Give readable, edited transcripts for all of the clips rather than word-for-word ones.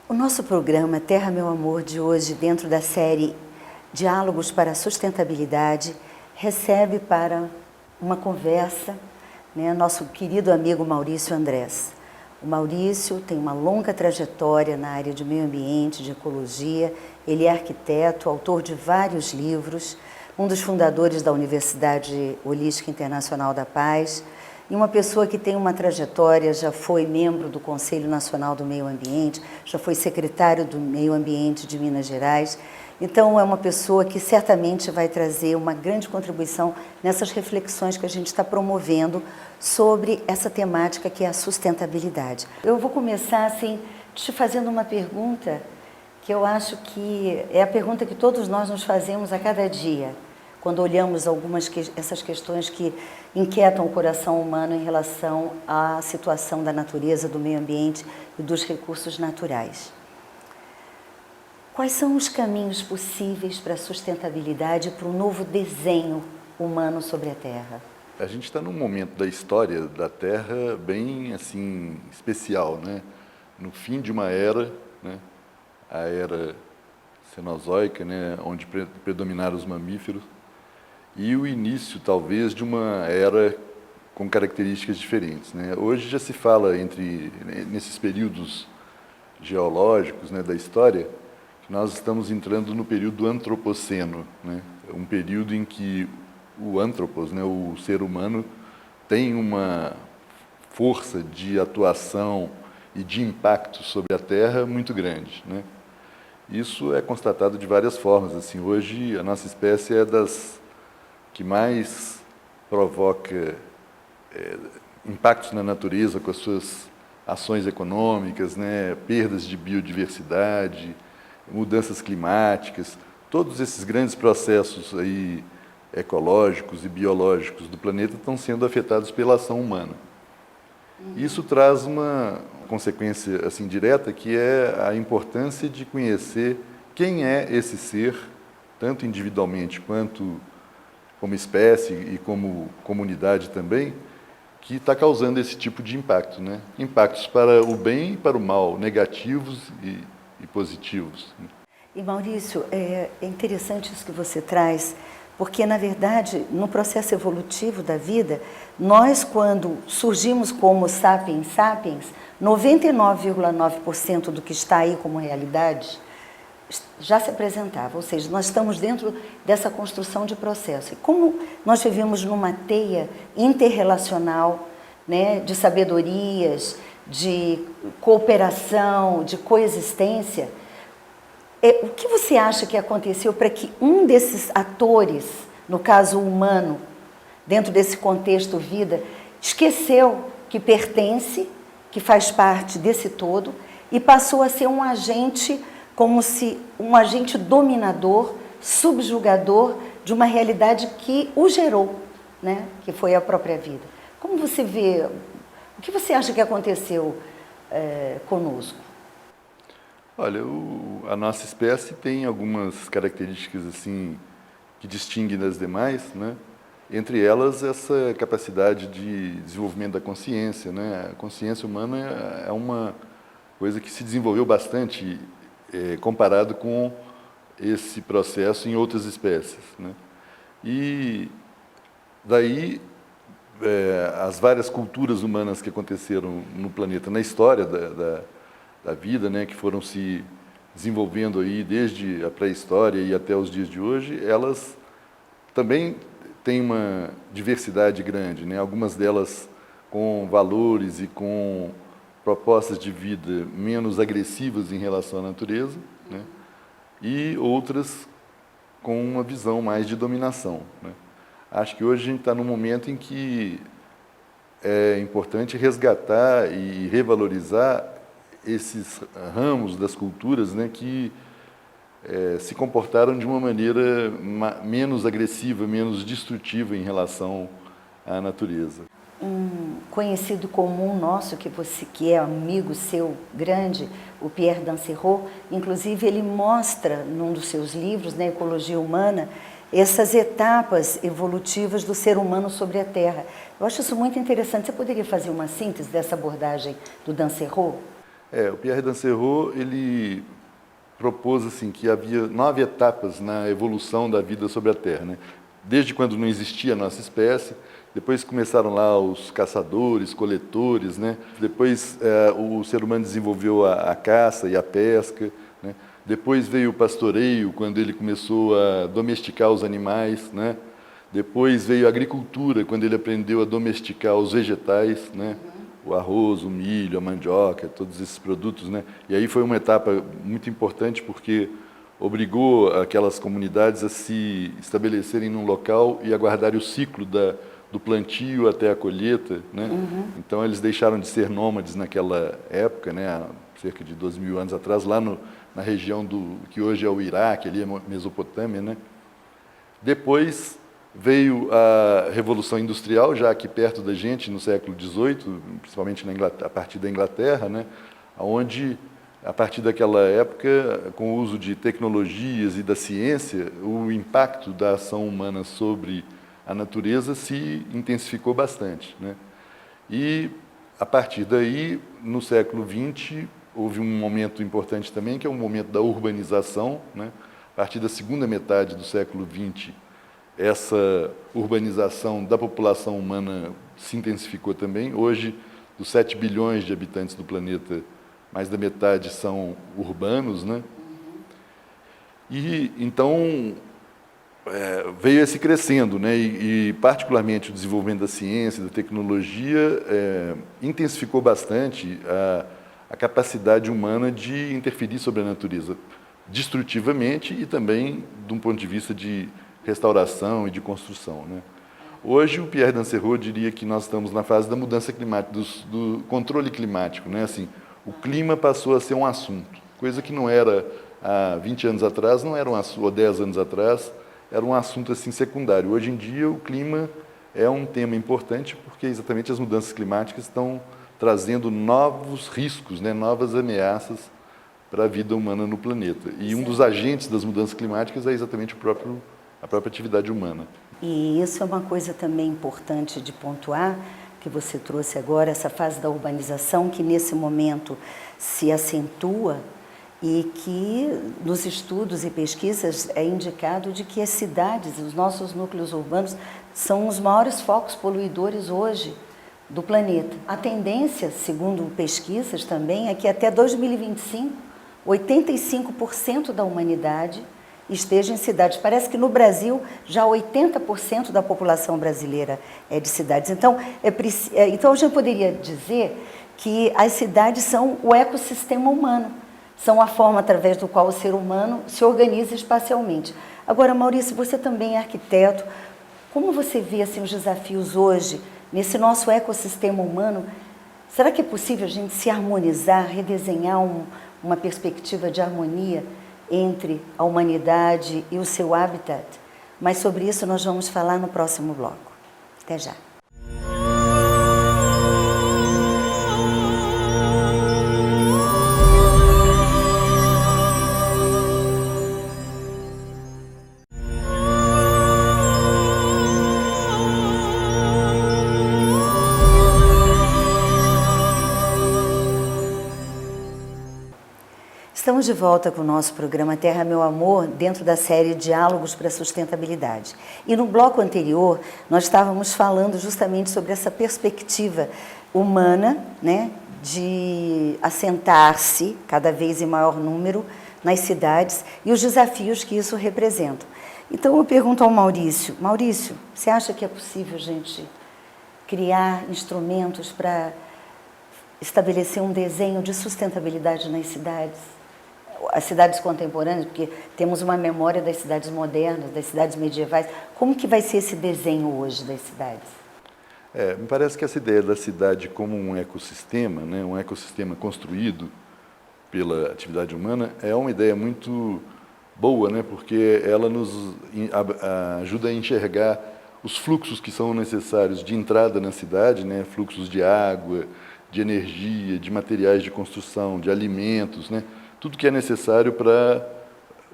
O nosso programa Terra Meu Amor de hoje, dentro da série Diálogos para a Sustentabilidade, recebe para uma conversa nosso querido amigo Maurício Andrés. O Maurício tem uma longa trajetória na área de meio ambiente, de ecologia. Ele é arquiteto, autor de vários livros, um dos fundadores da Universidade Holística Internacional da Paz, e uma pessoa que tem uma trajetória, já foi membro do Conselho Nacional do Meio Ambiente, já foi secretário do Meio Ambiente de Minas Gerais. Então, é uma pessoa que certamente vai trazer uma grande contribuição nessas reflexões que a gente está promovendo sobre essa temática que é a sustentabilidade. Eu vou começar, assim, te fazendo uma pergunta que eu acho que é a pergunta que todos nós nos fazemos a cada dia, quando olhamos essas questões que inquietam o coração humano em relação à situação da natureza, do meio ambiente e dos recursos naturais. Quais são os caminhos possíveis para a sustentabilidade, para um novo desenho humano sobre a Terra? A gente está num momento da história da Terra bem assim especial, né? No fim de uma era, né? A era cenozoica, né? Onde predominaram os mamíferos, e o início, talvez, de uma era com características diferentes, né? Hoje já se fala nesses períodos geológicos, né, da história, que nós estamos entrando no período antropoceno, né? Um período em que o antropos, né, o ser humano, tem uma força de atuação e de impacto sobre a Terra muito grande, né? Isso é constatado de várias formas. Assim, hoje a nossa espécie é das que mais provoca impactos na natureza com as suas ações econômicas, né, perdas de biodiversidade, mudanças climáticas, todos esses grandes processos aí ecológicos e biológicos do planeta estão sendo afetados pela ação humana. Isso traz uma consequência assim direta, que é a importância de conhecer quem é esse ser, tanto individualmente quanto como espécie e como comunidade também, que está causando esse tipo de impacto, né? Impactos para o bem e para o mal, negativos e positivos. E Maurício, é interessante isso que você traz, porque, na verdade, no processo evolutivo da vida, nós, quando surgimos como sapiens sapiens, 99,9% do que está aí como realidade já se apresentava, ou seja, nós estamos dentro dessa construção de processo. E como nós vivemos numa teia interrelacional, né, de sabedorias, de cooperação, de coexistência, o que você acha que aconteceu para que um desses atores, no caso humano, dentro desse contexto vida, esqueceu que pertence, que faz parte desse todo, e passou a ser um agente, como se um agente dominador, subjugador de uma realidade que o gerou, né? Que foi a própria vida. Como você vê, o que você acha que aconteceu conosco? Olha, a nossa espécie tem algumas características assim que distinguem das demais, né? Entre elas, essa capacidade de desenvolvimento da consciência, né? A consciência humana é uma coisa que se desenvolveu bastante comparado com esse processo em outras espécies, né? E daí as várias culturas humanas que aconteceram no planeta, na história da vida, né, que foram se desenvolvendo aí desde a pré-história e até os dias de hoje, elas também têm uma diversidade grande, né? Algumas delas com valores e com propostas de vida menos agressivas em relação à natureza, né? E outras com uma visão mais de dominação, né? Acho que hoje a gente está num momento em que é importante resgatar e revalorizar esses ramos das culturas, né, que se comportaram de uma maneira menos agressiva, menos destrutiva em relação à natureza. Um conhecido comum nosso, que é amigo seu grande, o Pierre Dansirot, inclusive ele mostra num dos seus livros, né, Ecologia Humana, essas etapas evolutivas do ser humano sobre a Terra. Eu acho isso muito interessante. Você poderia fazer uma síntese dessa abordagem do Dansirot? O Pierre Dansserot, ele propôs assim, que havia 9 etapas na evolução da vida sobre a Terra, né? Desde quando não existia a nossa espécie, depois começaram lá os caçadores, coletores, né? Depois o ser humano desenvolveu a caça e a pesca, né? Depois veio o pastoreio, quando ele começou a domesticar os animais, né? Depois veio a agricultura, quando ele aprendeu a domesticar os vegetais, né? O arroz, o milho, a mandioca, todos esses produtos, né? E aí foi uma etapa muito importante porque obrigou aquelas comunidades a se estabelecerem num local e aguardarem o ciclo do plantio até a colheita, né? Então eles deixaram de ser nômades naquela época, né? Há cerca de 2.000 anos atrás, lá na região do que hoje é o Iraque, ali a Mesopotâmia, né? Depois veio a Revolução Industrial, já aqui perto da gente, no século XVIII, principalmente a partir da Inglaterra, né, onde, a partir daquela época, com o uso de tecnologias e da ciência, o impacto da ação humana sobre a natureza se intensificou bastante, né? E, a partir daí, no século XX, houve um momento importante também, que é o momento da urbanização, né? A partir da segunda metade do século XX, essa urbanização da população humana se intensificou também. Hoje, dos 7 bilhões de habitantes do planeta, mais da metade são urbanos, né? E, então, veio esse crescendo, né? E, particularmente, o desenvolvimento da ciência, da tecnologia, intensificou bastante a capacidade humana de interferir sobre a natureza, destrutivamente e também de um ponto de vista de restauração e de construção, né? Hoje, o Pierre Dansserot diria que nós estamos na fase da mudança climática, do controle climático, né? Assim, o clima passou a ser um assunto, coisa que não era há 20 anos atrás, não era ou 10 anos atrás, era um assunto assim secundário. Hoje em dia, o clima é um tema importante porque exatamente as mudanças climáticas estão trazendo novos riscos, né? Novas ameaças para a vida humana no planeta. E um dos agentes das mudanças climáticas é exatamente a própria atividade humana. E isso é uma coisa também importante de pontuar, que você trouxe agora, essa fase da urbanização, que nesse momento se acentua e que nos estudos e pesquisas é indicado de que as cidades, os nossos núcleos urbanos, são os maiores focos poluidores hoje do planeta. A tendência, segundo pesquisas também, é que até 2025, 85% da humanidade esteja em cidades. Parece que no Brasil já 80% da população brasileira é de cidades. Então, então a gente poderia dizer que as cidades são o ecossistema humano, são a forma através do qual o ser humano se organiza espacialmente. Agora, Maurício, você também é arquiteto. Como você vê assim, os desafios hoje nesse nosso ecossistema humano? Será que é possível a gente se harmonizar, redesenhar uma perspectiva de harmonia entre a humanidade e o seu habitat? Mas sobre isso nós vamos falar no próximo bloco. Até já. Estamos de volta com o nosso programa Terra, Meu Amor, dentro da série Diálogos para a Sustentabilidade. E no bloco anterior, nós estávamos falando justamente sobre essa perspectiva humana, né, de assentar-se cada vez em maior número nas cidades e os desafios que isso representa. Então eu pergunto ao Maurício, você acha que é possível a gente criar instrumentos para estabelecer um desenho de sustentabilidade nas cidades? As cidades contemporâneas, porque temos uma memória das cidades modernas, das cidades medievais. Como que vai ser esse desenho hoje das cidades? Me parece que essa ideia da cidade como um ecossistema, né, um ecossistema construído pela atividade humana, é uma ideia muito boa, né, porque ela nos ajuda a enxergar os fluxos que são necessários de entrada na cidade, né, fluxos de água, de energia, de materiais de construção, de alimentos, né, tudo que é necessário para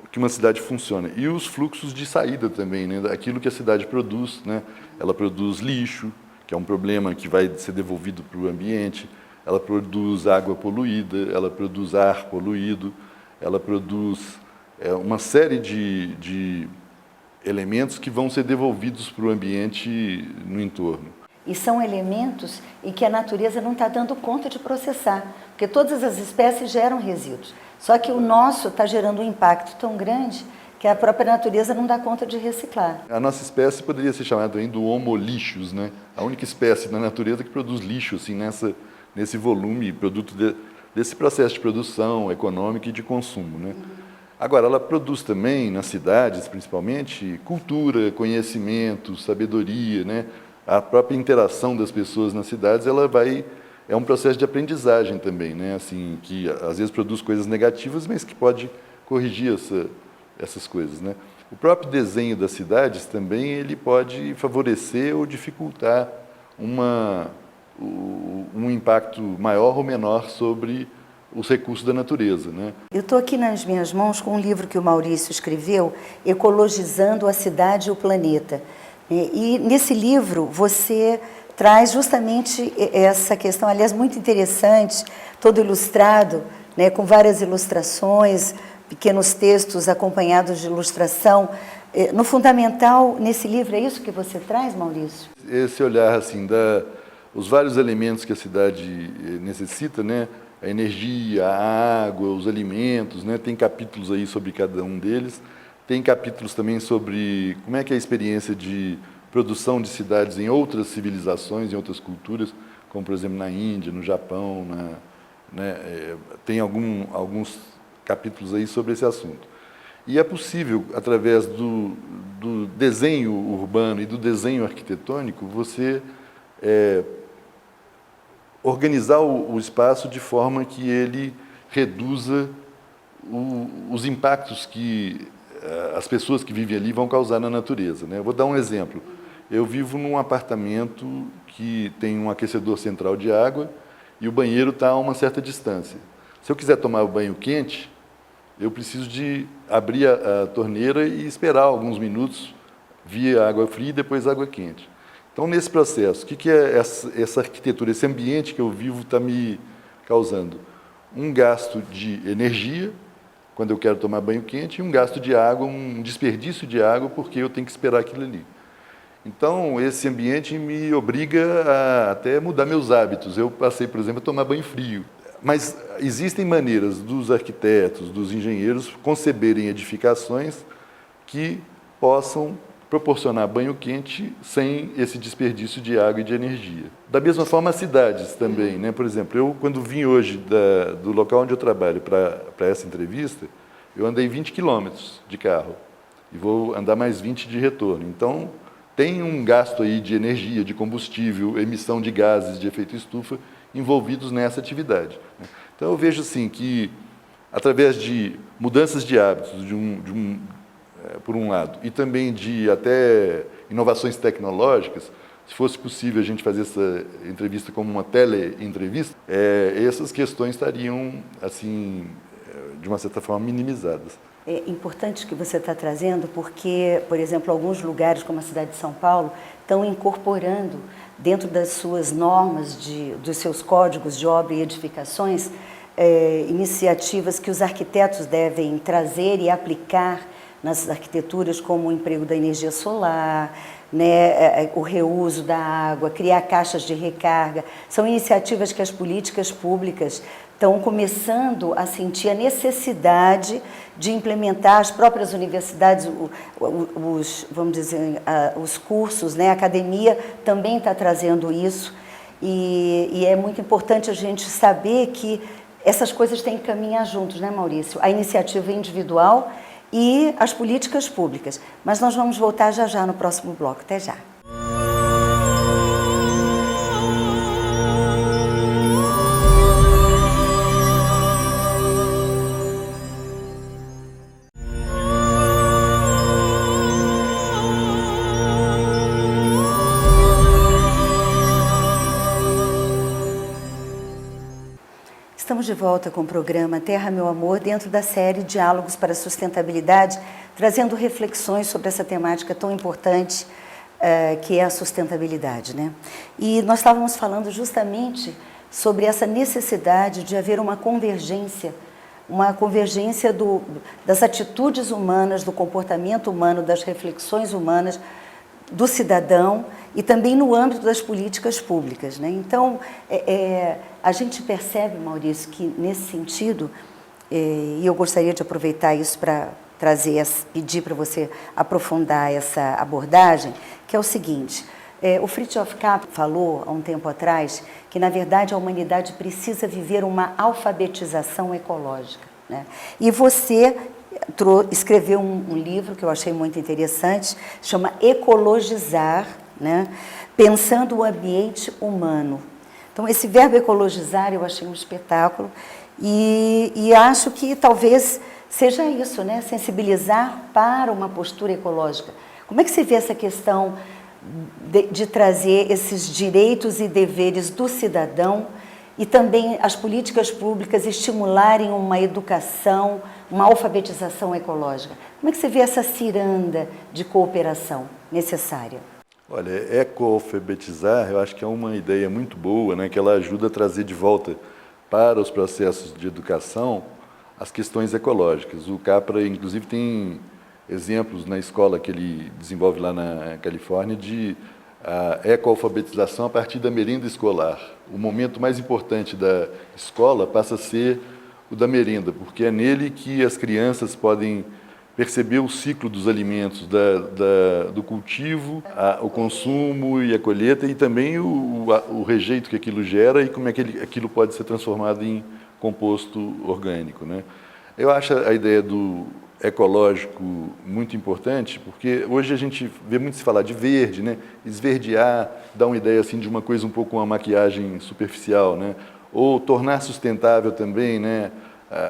que uma cidade funcione. E os fluxos de saída também, né? Aquilo que a cidade produz, né? Ela produz lixo, que é um problema que vai ser devolvido para o ambiente. ela produz água poluída, ela produz ar poluído, ela produz uma série de elementos que vão ser devolvidos para o ambiente no entorno. E são elementos em que a natureza não está dando conta de processar, porque todas as espécies geram resíduos. Só que o nosso está gerando um impacto tão grande que a própria natureza não dá conta de reciclar. A nossa espécie poderia ser chamada também do Homo lixus, né? A única espécie na natureza que produz lixo assim, nesse volume, produto desse processo de produção econômica e de consumo, né? Agora, ela produz também, nas cidades principalmente, cultura, conhecimento, sabedoria, né? A própria interação das pessoas nas cidades, é um processo de aprendizagem também, né? Assim, que às vezes produz coisas negativas, mas que pode corrigir essas coisas, né? O próprio desenho das cidades também ele pode favorecer ou dificultar um impacto maior ou menor sobre os recursos da natureza, né? Eu estou aqui nas minhas mãos com um livro que o Maurício escreveu, Ecologizando a Cidade e o Planeta. E nesse livro você traz justamente essa questão, aliás, muito interessante, todo ilustrado, né, com várias ilustrações, pequenos textos acompanhados de ilustração. No fundamental, nesse livro, é isso que você traz, Maurício? Esse olhar assim, os vários elementos que a cidade necessita, né? A energia, a água, os alimentos, né? Tem capítulos aí sobre cada um deles. Tem capítulos também sobre como é que é a experiência de produção de cidades em outras civilizações, em outras culturas, como, por exemplo, na Índia, no Japão, né? Tem alguns capítulos aí sobre esse assunto. E é possível, através do desenho urbano e do desenho arquitetônico, você organizar o espaço de forma que ele reduza os impactos que as pessoas que vivem ali vão causar na natureza, né? Eu vou dar um exemplo. Eu vivo num apartamento que tem um aquecedor central de água e o banheiro está a uma certa distância. Se eu quiser tomar o banho quente, eu preciso de abrir a torneira e esperar alguns minutos via água fria e depois água quente. Então, nesse processo, o que é essa arquitetura, esse ambiente que eu vivo está me causando? Um gasto de energia, quando eu quero tomar banho quente, e um gasto de água, um desperdício de água, porque eu tenho que esperar aquilo ali. Então, esse ambiente me obriga a até mudar meus hábitos. Eu passei, por exemplo, a tomar banho frio. Mas existem maneiras dos arquitetos, dos engenheiros, conceberem edificações que possam proporcionar banho quente sem esse desperdício de água e de energia. Da mesma forma, as cidades também, né? Por exemplo, eu, quando vim hoje do local onde eu trabalho para essa entrevista, eu andei 20 quilômetros de carro e vou andar mais 20 de retorno. Então, tem um gasto aí de energia, de combustível, emissão de gases de efeito estufa envolvidos nessa atividade. Então, eu vejo assim que, através de mudanças de hábitos, por um lado, e também de até inovações tecnológicas, se fosse possível a gente fazer essa entrevista como uma teleentrevista, essas questões estariam, assim, de uma certa forma, minimizadas. É importante que você está trazendo porque, por exemplo, alguns lugares, como a cidade de São Paulo, estão incorporando, dentro das suas normas, dos seus códigos de obra e edificações, iniciativas que os arquitetos devem trazer e aplicar nas arquiteturas, como o emprego da energia solar, né, o reuso da água, criar caixas de recarga. São iniciativas que as políticas públicas estão começando a sentir a necessidade de implementar. As próprias universidades, vamos dizer, os cursos, né, a academia também está trazendo isso. E é muito importante a gente saber que essas coisas têm que caminhar juntos, né, Maurício? A iniciativa individual e as políticas públicas. Mas nós vamos voltar já no próximo bloco. Até já. Estamos de volta com o programa Terra, Meu Amor, dentro da série Diálogos para a Sustentabilidade, trazendo reflexões sobre essa temática tão importante que é a sustentabilidade, né? E nós estávamos falando justamente sobre essa necessidade de haver uma convergência das atitudes humanas, do comportamento humano, das reflexões humanas, do cidadão e também no âmbito das políticas públicas, né? Então, a gente percebe, Maurício, que nesse sentido, e eu gostaria de aproveitar isso para pedir para você aprofundar essa abordagem, que é o seguinte: o Fritjof Capra falou há um tempo atrás que, na verdade, a humanidade precisa viver uma alfabetização ecológica, né? E você escreveu um livro que eu achei muito interessante, chama Ecologizar, né? Pensando o ambiente humano. Então, esse verbo ecologizar eu achei um espetáculo e acho que talvez seja isso, né? Sensibilizar para uma postura ecológica. Como é que você vê essa questão de trazer esses direitos e deveres do cidadão e também as políticas públicas estimularem uma educação, uma alfabetização ecológica? Como é que você vê essa ciranda de cooperação necessária? Olha, ecoalfabetizar, eu acho que é uma ideia muito boa, né, que ela ajuda a trazer de volta para os processos de educação as questões ecológicas. O Capra, inclusive, tem exemplos na escola que ele desenvolve lá na Califórnia de ecoalfabetização a partir da merenda escolar. O momento mais importante da escola passa a ser o da merenda, porque é nele que as crianças podem perceber o ciclo dos alimentos, do cultivo, o consumo e a colheita, e também o rejeito que aquilo gera e como é que aquilo pode ser transformado em composto orgânico, né? Eu acho a ideia do ecológico muito importante, porque hoje a gente vê muito se falar de verde, né? Esverdear, dá uma ideia assim de uma coisa um pouco uma maquiagem superficial, né? Ou tornar sustentável também, né?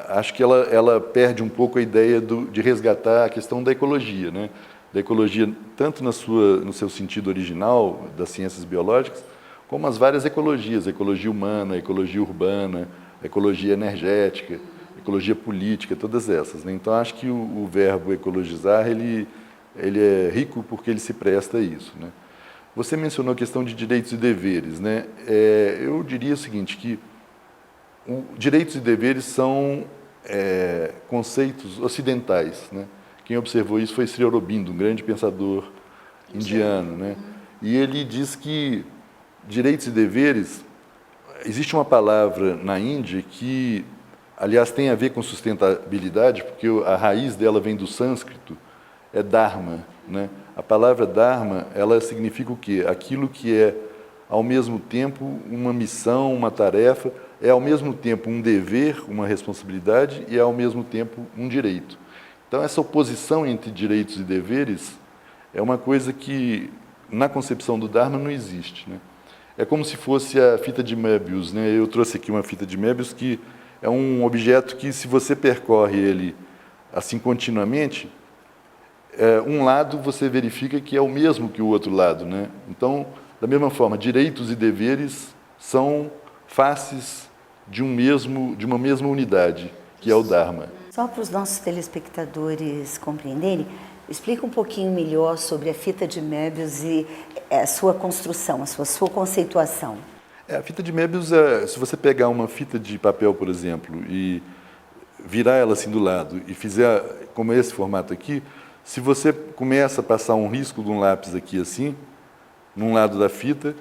Acho que ela perde um pouco a ideia de resgatar a questão da ecologia, né? Da ecologia tanto no seu sentido original das ciências biológicas, como as várias ecologias, a ecologia humana, a ecologia urbana, a ecologia energética, ecologia política, todas essas, né? Então, acho que o verbo ecologizar, ele é rico porque ele se presta a isso, né? Você mencionou a questão de direitos e deveres, né? Eu diria o seguinte, que direitos e deveres são conceitos ocidentais, né? Quem observou isso foi Sri Aurobindo, um grande pensador indiano, né? E ele diz que direitos e deveres, existe uma palavra na Índia que, aliás, tem a ver com sustentabilidade, porque a raiz dela vem do sânscrito, é dharma, né? A palavra dharma, ela significa o quê? Aquilo que é, ao mesmo tempo, uma missão, uma tarefa, é ao mesmo tempo um dever, uma responsabilidade e é ao mesmo tempo um direito. Então, essa oposição entre direitos e deveres é uma coisa que, na concepção do Dharma, não existe, né? É como se fosse a fita de Möbius, né? Eu trouxe aqui uma fita de Möbius que é um objeto que, se você percorre ele assim continuamente, um lado você verifica que é o mesmo que o outro lado, né? Então, da mesma forma, direitos e deveres são faces de uma mesma unidade, que é o Dharma. Só para os nossos telespectadores compreenderem, explica um pouquinho melhor sobre a fita de Möbius e a sua construção, a sua conceituação. A fita de Möbius, se você pegar uma fita de papel, por exemplo, e virar ela assim do lado e fizer como esse formato aqui, se você começa a passar um risco de um lápis aqui assim, num lado da fita,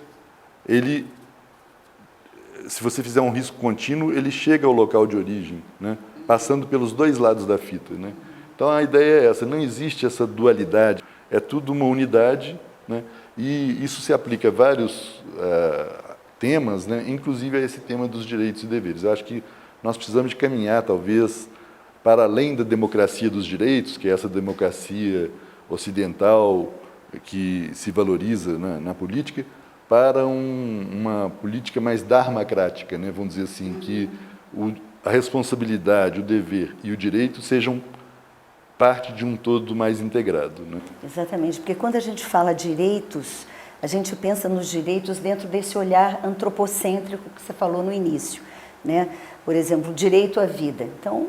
se você fizer um risco contínuo, ele chega ao local de origem, né? Passando pelos dois lados da fita, né? Então, a ideia é essa, não existe essa dualidade, é tudo uma unidade, né? E isso se aplica a vários temas, né? Inclusive a esse tema dos direitos e deveres. Eu acho que nós precisamos de caminhar, talvez, para além da democracia dos direitos, que é essa democracia ocidental que se valoriza na política, para uma política mais dharmacrática, né? Vamos dizer assim, que a responsabilidade, o dever e o direito sejam parte de um todo mais integrado, né? Exatamente, porque quando a gente fala direitos, a gente pensa nos direitos dentro desse olhar antropocêntrico que você falou no início, né? Por exemplo, o direito à vida. Então,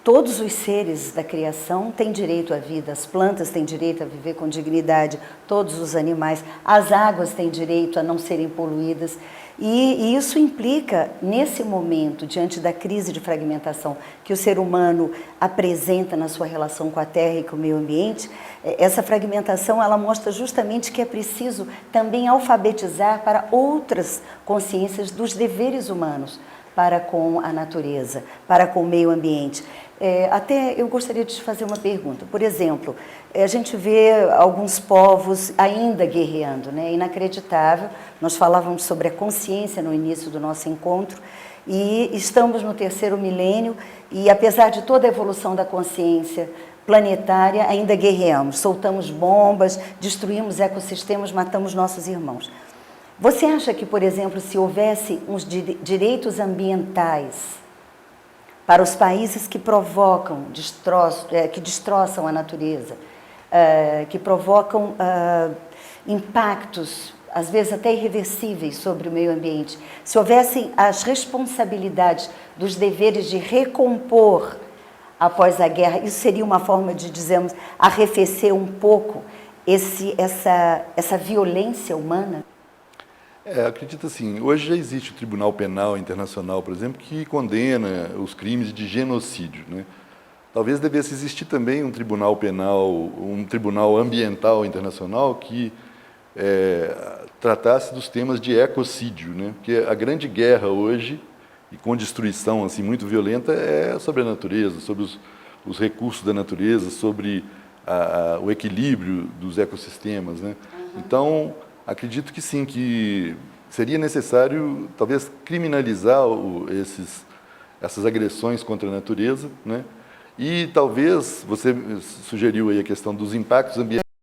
todos os seres da criação têm direito à vida, as plantas têm direito a viver com dignidade, todos os animais, as águas têm direito a não serem poluídas. E isso implica, nesse momento, diante da crise de fragmentação que o ser humano apresenta na sua relação com a Terra e com o meio ambiente, essa fragmentação ela mostra justamente que é preciso também alfabetizar para outras consciências dos deveres humanos para com a natureza, para com o meio ambiente. Até eu gostaria de te fazer uma pergunta. Por exemplo, a gente vê alguns povos ainda guerreando, né? É inacreditável. Nós falávamos sobre a consciência no início do nosso encontro e estamos no 3º milênio e, apesar de toda a evolução da consciência planetária, ainda guerreamos, soltamos bombas, destruímos ecossistemas, matamos nossos irmãos. Você acha que, por exemplo, se houvesse uns direitos ambientais para os países que provocam, que destroçam a natureza, que provocam impactos, às vezes até irreversíveis, sobre o meio ambiente, se houvessem as responsabilidades dos deveres de recompor após a guerra, isso seria uma forma de, dizemos, arrefecer um pouco essa violência humana? Acredito assim, hoje já existe o Tribunal Penal Internacional, por exemplo, que condena os crimes de genocídio, né? Talvez devesse existir também um tribunal penal, um tribunal ambiental internacional que tratasse dos temas de ecocídio, né? Porque a grande guerra hoje, e com destruição assim, muito violenta, é sobre a natureza, sobre os recursos da natureza, sobre o equilíbrio dos ecossistemas, né? Então, acredito que sim, que seria necessário, talvez, criminalizar essas agressões contra a natureza, né? E talvez, você sugeriu aí a questão dos impactos ambientais.